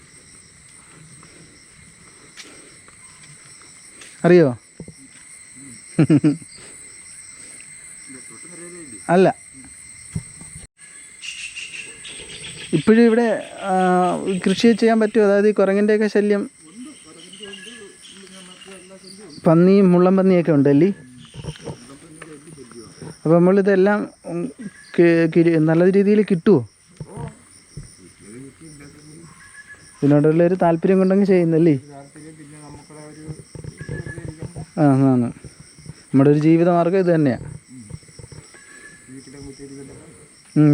അറിയോ? അല്ല, ഇപ്പോഴും ഇവിടെ കൃഷി ചെയ്യാൻ പറ്റുമോ? അതായത് ഈ കുരങ്ങിൻ്റെയൊക്കെ ശല്യം, പന്നിയും മുള്ളൻ പന്നിയൊക്കെ ഉണ്ടല്ലേ? അപ്പോൾ നമ്മളിതെല്ലാം നല്ല രീതിയിൽ കിട്ടുമോ? ഇതിനോടുള്ളൊരു താല്പര്യം കൊണ്ടങ്ങ് ചെയ്യുന്നല്ലേ? നമ്മുടെ ഒരു ജീവിതമാർഗ്ഗം ഇത് തന്നെയാണ്.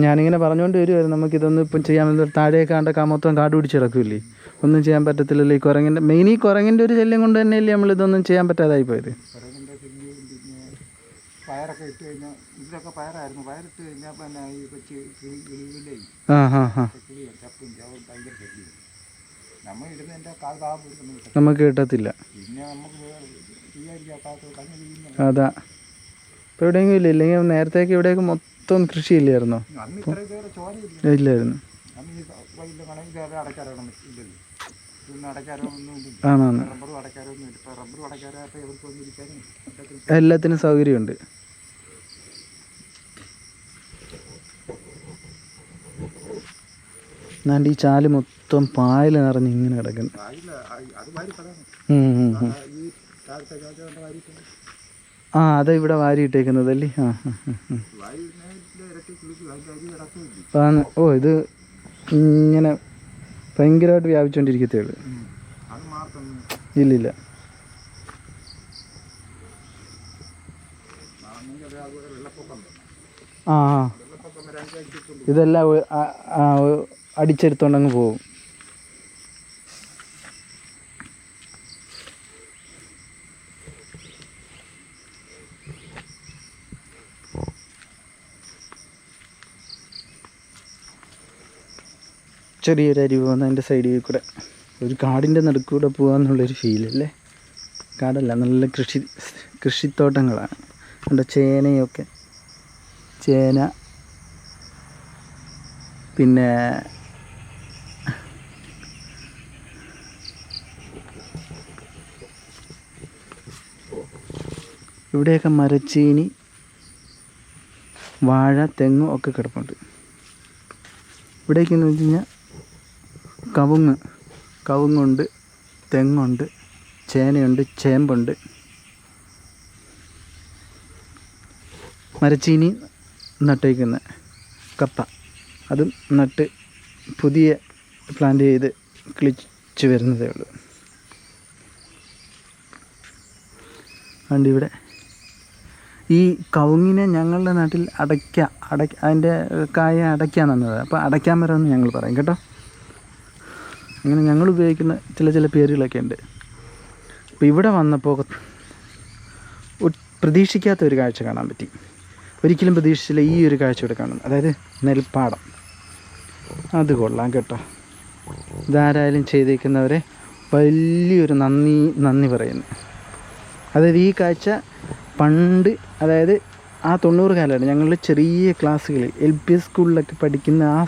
ഞാനിങ്ങനെ പറഞ്ഞുകൊണ്ട് വരുമായിരുന്നു, നമുക്കിതൊന്നും ഇപ്പം ചെയ്യാൻ പറ്റില്ല. താഴേക്കാണ്ടൊക്കെ മൊത്തം കാട് പിടിച്ച് കിടക്കില്ലേ, ഒന്നും ചെയ്യാൻ പറ്റത്തില്ലല്ലോ. ഈ കുരങ്ങിൻ്റെ മെയിൻ, ഈ കുരങ്ങിൻ്റെ ഒരു ശല്യം കൊണ്ട് തന്നെയല്ലേ നമ്മളിതൊന്നും ചെയ്യാൻ പറ്റാതായി പോയത്. പയറൊക്കെ ഇട്ട് കഴിഞ്ഞാൽ, ഇതിലൊക്കെ പയറായിരുന്നു, പയറിട്ട് കഴിഞ്ഞാൽ പിന്നെ ഈ കൊച്ചു കിളിയില്ലേ, ഭയങ്കര ശല്യം. നമ്മൾ ഇടുന്നതിൻ്റെ നമുക്ക് കിട്ടത്തില്ല. പിന്നെ നമുക്ക് അതാ ഇപ്പോൾ എവിടെയെങ്കിലും ഇല്ല. ഇല്ലെങ്കിൽ നേരത്തേക്ക് ഇവിടെയൊക്കെ മൊത്തം കൃഷിയില്ലായിരുന്നോ? ഇല്ലായിരുന്നു. എല്ലാത്തിനും സൗകര്യമുണ്ട്. എന്നാണ്ട് ഈ ചാല് മൊത്തം പായൽ നിറഞ്ഞ് ഇങ്ങനെ കിടക്കുന്നു. അത് ഇവിടെ വാരിയിട്ടേക്കുന്നത് അല്ലേ? ഓ, ഇത് ഇങ്ങനെ ഭയങ്കരമായിട്ട് വ്യാപിച്ചുകൊണ്ടിരിക്കത്തേ ഉള്ളൂ. ഇല്ലില്ല. ഇതെല്ലാം അടിച്ചെടുത്തോണ്ടങ്ങ് പോകും. ചെറിയൊരു അരുവി വന്ന് അതിൻ്റെ സൈഡിൽ കൂടെ ഒരു കാടിൻ്റെ നടുക്കൂടെ പോകാമെന്നുള്ളൊരു ഫീലല്ലേ? കാടല്ല, നല്ല കൃഷിത്തോട്ടങ്ങളാണ്. അവിടെ ചേനയൊക്കെ, ചേന, പിന്നെ ഇവിടെയൊക്കെ മരച്ചീനി, വാഴ, തെങ്ങും ഒക്കെ കിടപ്പുണ്ട്. ഇവിടേക്കെന്ന് വെച്ച് കഴിഞ്ഞാൽ കവുങ്ങുണ്ട്, തെങ്ങുണ്ട്, ചേനയുണ്ട്, ചേമ്പുണ്ട്. മരച്ചീനി നട്ടേക്കുന്ന കപ്പ, അതും നട്ട് പുതിയ പ്ലാന്റ് ചെയ്ത് കിളിച്ച് വരുന്നതേ ഉള്ളൂ. അതുകൊണ്ട് ഇവിടെ ഈ കവുങ്ങിനെ ഞങ്ങളുടെ നാട്ടിൽ അതിൻ്റെ കായ അടയ്ക്കാന്നാണ് പറയുക. അപ്പോൾ അടയ്ക്കാൻ മരമെന്ന് ഞങ്ങൾ പറയും കേട്ടോ. അങ്ങനെ ഞങ്ങൾ ഉപയോഗിക്കുന്ന ചില പേരുകളൊക്കെ ഉണ്ട്. അപ്പോൾ ഇവിടെ വന്നപ്പോൾ പ്രതീക്ഷിക്കാത്ത ഒരു കാഴ്ച കാണാൻ പറ്റി. ഒരിക്കലും പ്രതീക്ഷിച്ചില്ല ഈ ഒരു കാഴ്ച ഇവിടെ കാണുന്നത്. അതായത് നെൽപ്പാടം. അത് കൊള്ളാം കേട്ടോ. ഇതാരായാലും ചെയ്തേക്കുന്നവരെ വലിയൊരു നന്ദി പറയുന്നു. അതായത് ഈ കാഴ്ച പണ്ട്, അതായത് ആ 90 കാലമാണ് ഞങ്ങൾ ചെറിയ ക്ലാസ്സുകളിൽ LP സ്കൂളിലൊക്കെ പഠിക്കുന്ന ആ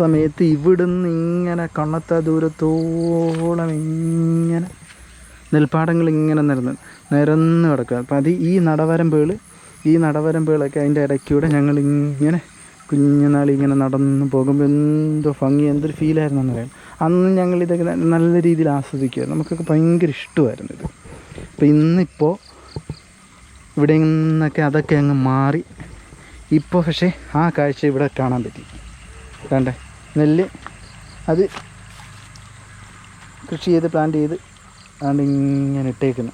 സമയത്ത് ഇവിടുന്ന് ഇങ്ങനെ കണ്ണത്ത ദൂരത്തോളം ഇങ്ങനെ നെൽപ്പാടങ്ങൾ ഇങ്ങനെ നിരന്ന് കിടക്കുക. അപ്പം അത് ഈ നടവരമ്പുകളൊക്കെ അതിൻ്റെ ഇടയ്ക്കൂടെ ഞങ്ങളിങ്ങനെ കുഞ്ഞുനാളിങ്ങനെ നടന്ന് പോകുമ്പോൾ എന്തോ ഭംഗി, എന്തൊരു ഫീലായിരുന്നു എന്നറിയാം. അന്ന് ഞങ്ങളിതൊക്കെ നല്ല രീതിയിൽ ആസ്വദിക്കുമായിരുന്നു. നമുക്കൊക്കെ ഭയങ്കര ഇഷ്ടമായിരുന്നു ഇത്. അപ്പോൾ ഇന്നിപ്പോൾ ഇവിടെ നിന്നൊക്കെ അതൊക്കെ അങ്ങ് മാറി. ഇപ്പോൾ പക്ഷേ ആ കാഴ്ച ഇവിടെ കാണാൻ പറ്റി. കണ്ടേ, നെല്ല് അത് കൃഷി ചെയ്ത് പ്ലാന്റ് ചെയ്ത് അതുകൊണ്ട് ഇങ്ങനെ ഇട്ടേക്കുന്നു.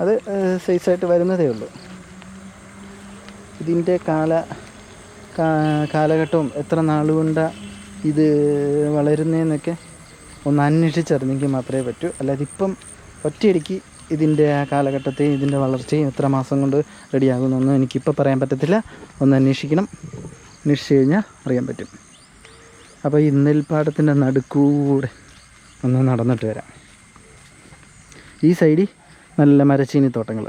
അത് സൈസായിട്ട് വരുന്നതേ ഉള്ളൂ. ഇതിൻ്റെ കാലഘട്ടവും എത്ര നാളുകൊണ്ടാണ് ഇത് വളരുന്നതെന്നൊക്കെ ഒന്ന് അന്വേഷിച്ചറിഞ്ഞെങ്കിൽ മാത്രമേ പറ്റൂ. അല്ലാതെ ഇപ്പം ഒറ്റയടിക്ക് ഇതിൻ്റെ ആ കാലഘട്ടത്തെയും ഇതിൻ്റെ വളർച്ചയും എത്ര മാസം കൊണ്ട് റെഡിയാകുമെന്നൊന്നും എനിക്കിപ്പോൾ പറയാൻ പറ്റത്തില്ല. ഒന്ന് അന്വേഷിച്ച് കഴിഞ്ഞാൽ അറിയാൻ പറ്റും. അപ്പോൾ ഈ നെൽപ്പാടത്തിൻ്റെ നടുക്കൂടെ ഒന്ന് നടന്നിട്ട് വരാം. ഈ സൈഡിൽ നല്ല മരച്ചീനി തോട്ടങ്ങൾ,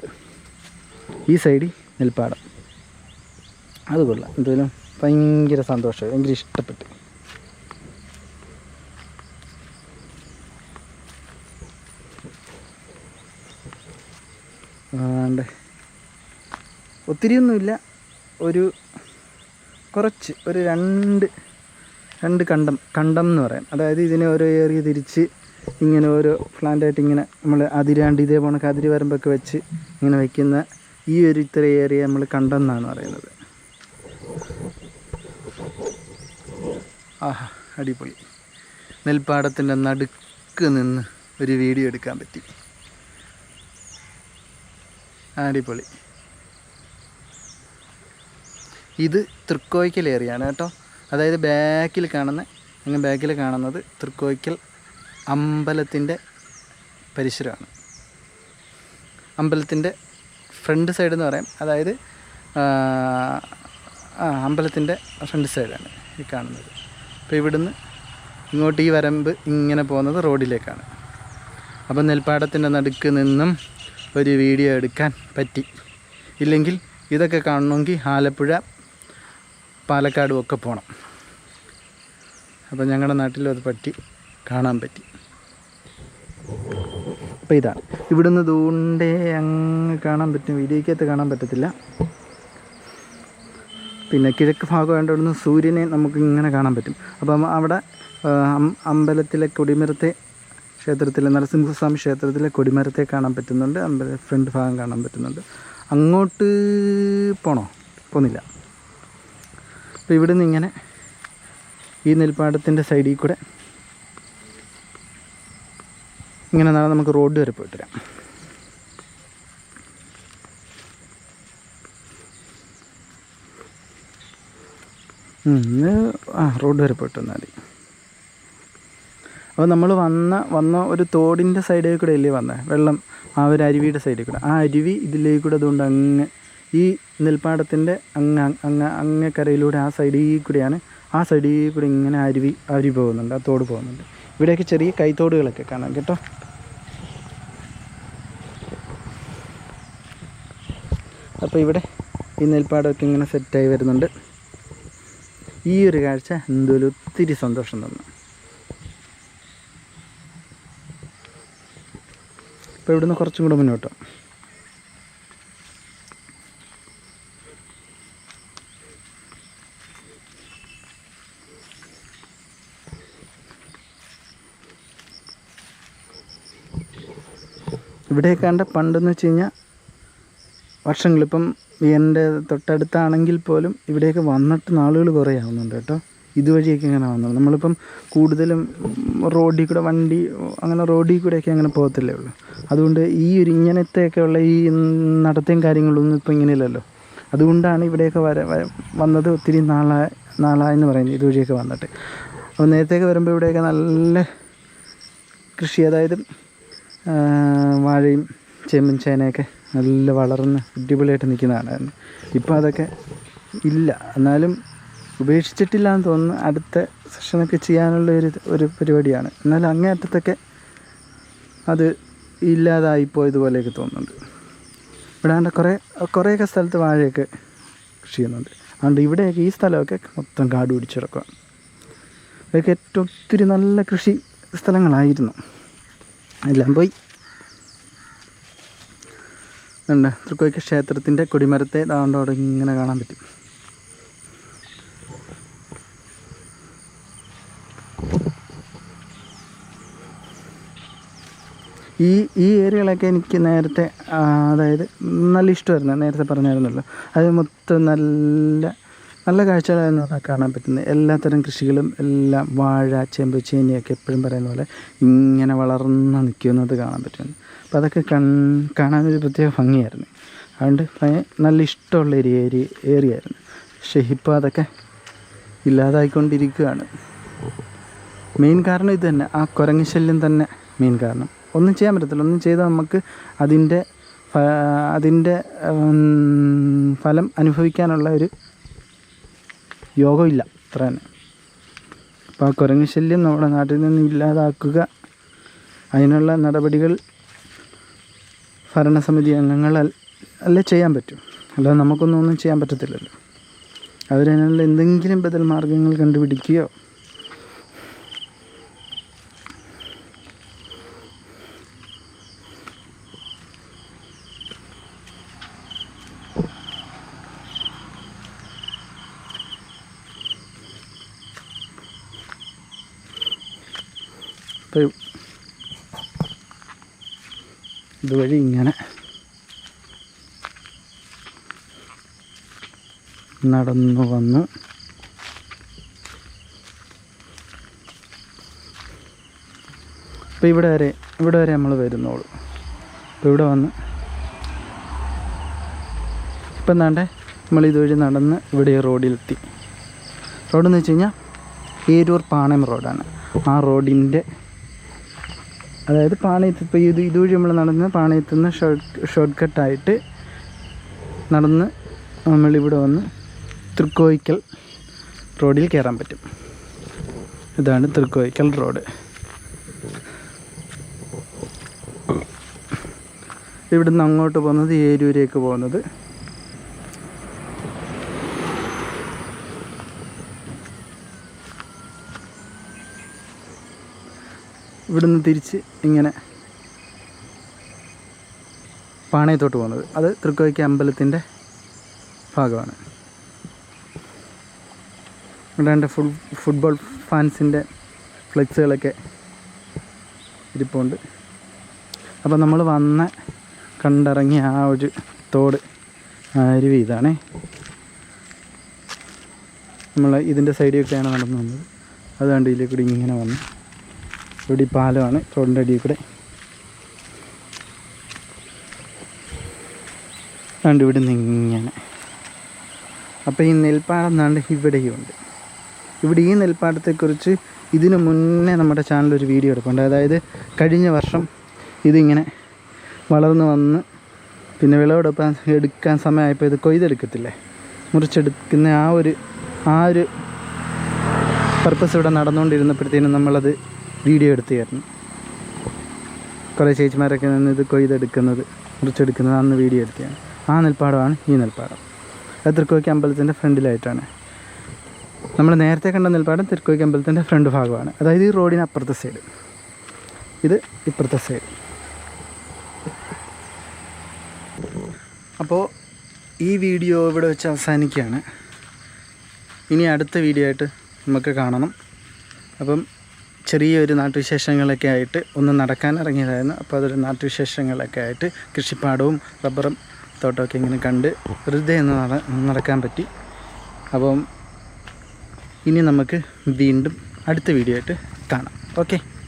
ഈ സൈഡിൽ നെൽപ്പാടം. അത് കൊള്ളാം. എന്തായാലും ഭയങ്കര സന്തോഷമായി, ഭയങ്കര ഇഷ്ടപ്പെട്ടു. ഒത്തിരിയൊന്നുമില്ല, കുറച്ച് ഒരു രണ്ട് കണ്ടം എന്ന് പറയാം. അതായത് ഇതിനെ ഓരോ ഏറിയ തിരിച്ച് ഇങ്ങനെ ഓരോ പ്ലാന്റായിട്ട് ഇങ്ങനെ നമ്മൾ അതിരാണ്ട് ഇതേ പോണക്ക് അതിര് വരമ്പൊക്കെ വെച്ച് ഇങ്ങനെ വയ്ക്കുന്ന ഈ ഒരു ഇത്ര ഏരിയ നമ്മൾ കണ്ടം എന്നാണ് പറയുന്നത്. ആഹാ, അടിപൊളി. നെൽപ്പാടത്തിൻ്റെ നടുക്ക് നിന്ന് ഒരു വീഡിയോ എടുക്കാൻ പറ്റി. അടിപൊളി. ഇത് തൃക്കോയിക്കൽ ഏരിയയാണ് കേട്ടോ. അതായത് ബാക്കിൽ കാണുന്നത് തൃക്കോയിക്കൽ അമ്പലത്തിൻ്റെ പരിസരമാണ്. അമ്പലത്തിൻ്റെ ഫ്രണ്ട് സൈഡ് എന്ന് പറയാം. അതായത് അമ്പലത്തിൻ്റെ ഫ്രണ്ട് സൈഡാണ് ഈ കാണുന്നത്. അപ്പോൾ ഇവിടുന്ന് ഇങ്ങോട്ട് ഈ വരമ്പ് ഇങ്ങനെ പോകുന്നത് റോഡിലേക്കാണ്. അപ്പോൾ നെൽപ്പാടത്തിൻ്റെ നടുക്ക് നിന്നും ഒരു വീഡിയോ എടുക്കാൻ പറ്റി. ഇല്ലെങ്കിൽ ഇതൊക്കെ കാണണമെങ്കിൽ ആലപ്പുഴ, പാലക്കാടും ഒക്കെ പോകണം. അപ്പോൾ ഞങ്ങളുടെ നാട്ടിലും അത് കാണാൻ പറ്റി. അപ്പോൾ ഇതാണ് ഇവിടുന്ന് ദൂണ്ടേ അങ്ങ് കാണാൻ പറ്റും. വീഡിയോക്കകത്ത് കാണാൻ പറ്റത്തില്ല. പിന്നെ കിഴക്ക് ഭാഗമായതുകൊണ്ട് ഇവിടുന്ന് സൂര്യനെ നമുക്ക് ഇങ്ങനെ കാണാൻ പറ്റും. അപ്പം അവിടെ അമ്പലത്തിലെ കൊടിമരത്തെ ക്ഷേത്രത്തിലെ നരസിംഹസ്വാമി ക്ഷേത്രത്തിലെ കൊടിമരത്തെ കാണാൻ പറ്റുന്നുണ്ട്. ഫ്രണ്ട് ഭാഗം കാണാൻ പറ്റുന്നുണ്ട്. അങ്ങോട്ട് പോകുന്നില്ല. അപ്പോൾ ഇവിടുന്ന് ഇങ്ങനെ ഈ നെൽപ്പാടത്തിൻ്റെ സൈഡിൽ കൂടെ ഇങ്ങനെ നമുക്ക് റോഡ് വരെ പോയിട്ട് വരാം. റോഡ് വരെ പോയിട്ട് വന്നാൽ മതി. അപ്പോൾ നമ്മൾ വന്ന ഒരു തോടിൻ്റെ സൈഡിൽ കൂടെ അല്ലേ വന്നത്, വെള്ളം ആ ഒരു അരുവിയുടെ സൈഡിൽ കൂടെ. ആ അരുവി ഇതിലേക്ക് കൂടെ അതുകൊണ്ട് അങ്ങ് ഈ നെൽപ്പാടത്തിൻ്റെ അങ്ങക്കരയിലൂടെ ആ സൈഡിൽ കൂടെയാണ്. ആ സൈഡിൽ കൂടെ ഇങ്ങനെ അരുവി പോകുന്നുണ്ട്, ആ തോട് പോകുന്നുണ്ട്. ഇവിടെയൊക്കെ ചെറിയ കൈത്തോടുകളൊക്കെ കാണാം കേട്ടോ. അപ്പോൾ ഇവിടെ ഈ നെൽപ്പാടമൊക്കെ ഇങ്ങനെ സെറ്റായി വരുന്നുണ്ട്. ഈ ഒരു കാഴ്ച എന്തൊരു ഒത്തിരി സന്തോഷം തന്നു. അപ്പോൾ ഇവിടുന്ന് കുറച്ചും കൂടെ മുന്നോട്ട് ഇവിടെയൊക്കെ കണ്ട പണ്ടെന്ന് വെച്ച് കഴിഞ്ഞാൽ വർഷങ്ങളിപ്പം എൻ്റെ തൊട്ടടുത്താണെങ്കിൽ പോലും ഇവിടെയൊക്കെ വന്നിട്ട് നാളുകൾ കുറേ ആവുന്നുണ്ട് കേട്ടോ. ഇതുവഴിയൊക്കെ ഇങ്ങനെ വന്നത്. നമ്മളിപ്പം കൂടുതലും റോഡിൽ കൂടെ വണ്ടി അങ്ങനെ റോഡിൽ കൂടെയൊക്കെ അങ്ങനെ പോകത്തില്ലേ ഉള്ളൂ. അതുകൊണ്ട് ഈ ഒരു ഇങ്ങനത്തെയൊക്കെ ഉള്ള ഈ നടത്തയും കാര്യങ്ങളൊന്നും ഇപ്പം ഇങ്ങനെയല്ലല്ലോ. അതുകൊണ്ടാണ് ഇവിടെയൊക്കെ വന്നത് ഒത്തിരി നാളായെന്ന് പറയുന്നത് ഇതുവഴിയൊക്കെ വന്നിട്ട്. അപ്പോൾ നേരത്തെയൊക്കെ വരുമ്പോൾ ഇവിടെയൊക്കെ നല്ല കൃഷി, അതായത് വാഴയും ചേമ്പും ചേനയൊക്കെ നല്ല വളർന്ന് അടിപൊളിയായിട്ട് നിൽക്കുന്നതാണ്. ഇപ്പോൾ അതൊക്കെ ഇല്ല, എന്നാലും ഉപേക്ഷിച്ചിട്ടില്ല എന്ന് തോന്നുന്നു. അടുത്ത സെഷനൊക്കെ ചെയ്യാനുള്ള ഒരു പരിപാടിയാണ്. എന്നാലും അങ്ങേയറ്റത്തൊക്കെ അത് ഇല്ലാതായിപ്പോയതുപോലെയൊക്കെ തോന്നുന്നുണ്ട്. ഇവിടെ ആണ്ട് കുറേയൊക്കെ സ്ഥലത്ത് വാഴയൊക്കെ കൃഷി ചെയ്യുന്നുണ്ട്. അതുകൊണ്ട് ഇവിടെയൊക്കെ ഈ സ്ഥലമൊക്കെ മൊത്തം കാട് പിടിച്ചിറക്കുക. ഇതൊക്കെ ഏറ്റവും ഒത്തിരി നല്ല കൃഷി സ്ഥലങ്ങളായിരുന്നു, എല്ലാം പോയി. ഉണ്ട് തൃക്കോയിക്ക ക്ഷേത്രത്തിൻ്റെ കൊടിമരത്തെ അവിടെ ഇങ്ങനെ കാണാൻ പറ്റും. ഈ ഏരിയകളൊക്കെ എനിക്ക് നേരത്തെ അതായത് നല്ല ഇഷ്ടമായിരുന്നു. നേരത്തെ പറഞ്ഞായിരുന്നല്ലോ, അത് മൊത്തം നല്ല കാഴ്ചകളായിരുന്നു അവിടെ കാണാൻ പറ്റുന്നത്. എല്ലാത്തരം കൃഷികളും എല്ലാം വാഴ ചേമ്പ് ചേനയൊക്കെ എപ്പോഴും പറയുന്ന പോലെ ഇങ്ങനെ വളർന്ന് നിൽക്കുന്നത് കാണാൻ പറ്റുന്നു. അപ്പോൾ അതൊക്കെ കാണാനൊരു പ്രത്യേക ഭംഗിയായിരുന്നു. അതുകൊണ്ട് നല്ല ഇഷ്ടമുള്ള ഒരു ഏരിയ ആയിരുന്നു. പക്ഷേ ഇപ്പോൾ അതൊക്കെ ഇല്ലാതായിക്കൊണ്ടിരിക്കുകയാണ്. മെയിൻ കാരണം ഇത് തന്നെ, ആ കുരങ്ങ് ശല്യം തന്നെ മെയിൻ കാരണം. ഒന്നും ചെയ്യാൻ പറ്റത്തില്ല. ഒന്നും ചെയ്താൽ നമുക്ക് അതിൻ്റെ ഫലം അനുഭവിക്കാനുള്ള ഒരു യോഗമില്ല, അത്ര തന്നെ. അപ്പോൾ ആ കുരങ്ങ് ശല്യം നമ്മുടെ നാട്ടിൽ നിന്ന് ഇല്ലാതാക്കുക, അതിനുള്ള നടപടികൾ ഭരണസമിതി അംഗങ്ങൾ അല്ലേ ചെയ്യാൻ പറ്റും. അല്ലാതെ നമുക്കൊന്നും ചെയ്യാൻ പറ്റത്തില്ലല്ലോ. അവരതിനുള്ള എന്തെങ്കിലും ബദൽ മാർഗ്ഗങ്ങൾ കണ്ടുപിടിക്കുകയോ ഇപ്പോൾ ഇതുവഴി ഇങ്ങനെ നടന്നു വന്ന് ഇപ്പോൾ ഇവിടെ വരെ നമ്മൾ വരുന്നുള്ളൂ. അപ്പോൾ ഇവിടെ വന്ന് ഇപ്പം എന്താണ്ടേ നമ്മൾ ഇതുവഴി നടന്ന് ഇവിടെ റോഡിലെത്തി. റോഡെന്ന് വെച്ച് കഴിഞ്ഞാൽ ഏരൂർ പാണയം റോഡാണ്. ആ റോഡിൻ്റെ അതായത് പാണയത്ത് ഇപ്പോൾ ഇതുവഴി നമ്മൾ നടന്ന് പാണയത്തു നിന്ന് ഷോർട്ട് കട്ടായിട്ട് നടന്ന് നമ്മളിവിടെ വന്ന് തൃക്കോയിക്കൽ റോഡിൽ കയറാൻ പറ്റും. ഇതാണ് തൃക്കോയിക്കൽ റോഡ്. ഇവിടുന്ന് അങ്ങോട്ട് പോകുന്നത് ഏരൂരേക്ക് പോകുന്നത്. ഇവിടുന്ന് തിരിച്ച് ഇങ്ങനെ പാണയത്തോട്ട് പോകുന്നത്, അത് തൃക്കോയിക്ക അമ്പലത്തിൻ്റെ ഭാഗമാണ്. ഇവിടെ ഫുട്ബോൾ ഫാൻസിൻ്റെ ഫ്ലെക്സുകളൊക്കെ ഇരിപ്പുണ്ട്. അപ്പോൾ നമ്മൾ കണ്ടിറങ്ങിയ ആ ഒരു തോട്, അരുവി ഇതാണേ. നമ്മൾ ഇതിൻ്റെ സൈഡിലൊക്കെയാണ് നടന്നു വന്നത്. അതുകൊണ്ട് ഇതിലേക്ക് കൂടി ഇങ്ങനെ വന്നു. ഇവിടെ ഈ പാലമാണ് റോഡിൻ്റെ അടിയിൽ കൂടെ. അതുകൊണ്ട് ഇവിടെ നിന്ന് ഇങ്ങനെ. അപ്പോൾ ഈ നെൽപ്പാടം എന്നാണ്ട് ഇവിടെയുണ്ട്. ഇവിടെ ഈ നെൽപ്പാടത്തെക്കുറിച്ച് ഇതിനു മുന്നേ നമ്മുടെ ചാനലൊരു വീഡിയോ എടുക്കുന്നുണ്ട്. അതായത് കഴിഞ്ഞ വർഷം ഇതിങ്ങനെ വളർന്നു വന്ന് പിന്നെ വിളവെടുക്കാൻ സമയമായപ്പോൾ ഇത് കൊയ്തെടുക്കത്തില്ലേ, മുറിച്ചെടുക്കുന്ന ആ ഒരു പർപ്പസ് ഇവിടെ നടന്നുകൊണ്ടിരുന്നപ്പോഴത്തേനും നമ്മളത് വീഡിയോ എടുത്തായിരുന്നു. കുറേ ചേച്ചിമാരൊക്കെ നിന്ന് ഇത് കൊയ്തെടുക്കുന്നത് മുറിച്ചെടുക്കുന്നത് അന്ന് വീഡിയോ എടുത്തതാണ്. ആ നെൽപ്പാടമാണ് ഈ നെൽപ്പാടം. അത് തൃക്കോയിക്ക അമ്പലത്തിൻ്റെ ഫ്രണ്ടിലായിട്ടാണ്. നമ്മൾ നേരത്തെ കണ്ട നെൽപ്പാടം തൃക്കോയിക്ക അമ്പലത്തിൻ്റെ ഫ്രണ്ട് ഭാഗമാണ്. അതായത് ഈ റോഡിന് അപ്പുറത്തെ സൈഡ്, ഇത് ഇപ്പുറത്തെ സൈഡ്. അപ്പോൾ ഈ വീഡിയോ ഇവിടെ വെച്ച് അവസാനിക്കുകയാണ്. ഇനി അടുത്ത വീഡിയോ ആയിട്ട് നമുക്ക് കാണണം. അപ്പം ചെറിയൊരു നാട്ടുവിശേഷങ്ങളൊക്കെ ആയിട്ട് ഒന്ന് നടക്കാൻ ഇറങ്ങിയതായിരുന്നു. അപ്പോൾ അതൊരു നാട്ടുവിശേഷങ്ങളൊക്കെ ആയിട്ട് കൃഷിപ്പാടവും റബ്ബറും തോട്ടമൊക്കെ ഇങ്ങനെ കണ്ട് വെറുതെ ഒന്ന് നടക്കാൻ പറ്റി. അപ്പം ഇനി നമുക്ക് വീണ്ടും അടുത്ത വീഡിയോ ആയിട്ട് കാണാം. ഓക്കെ.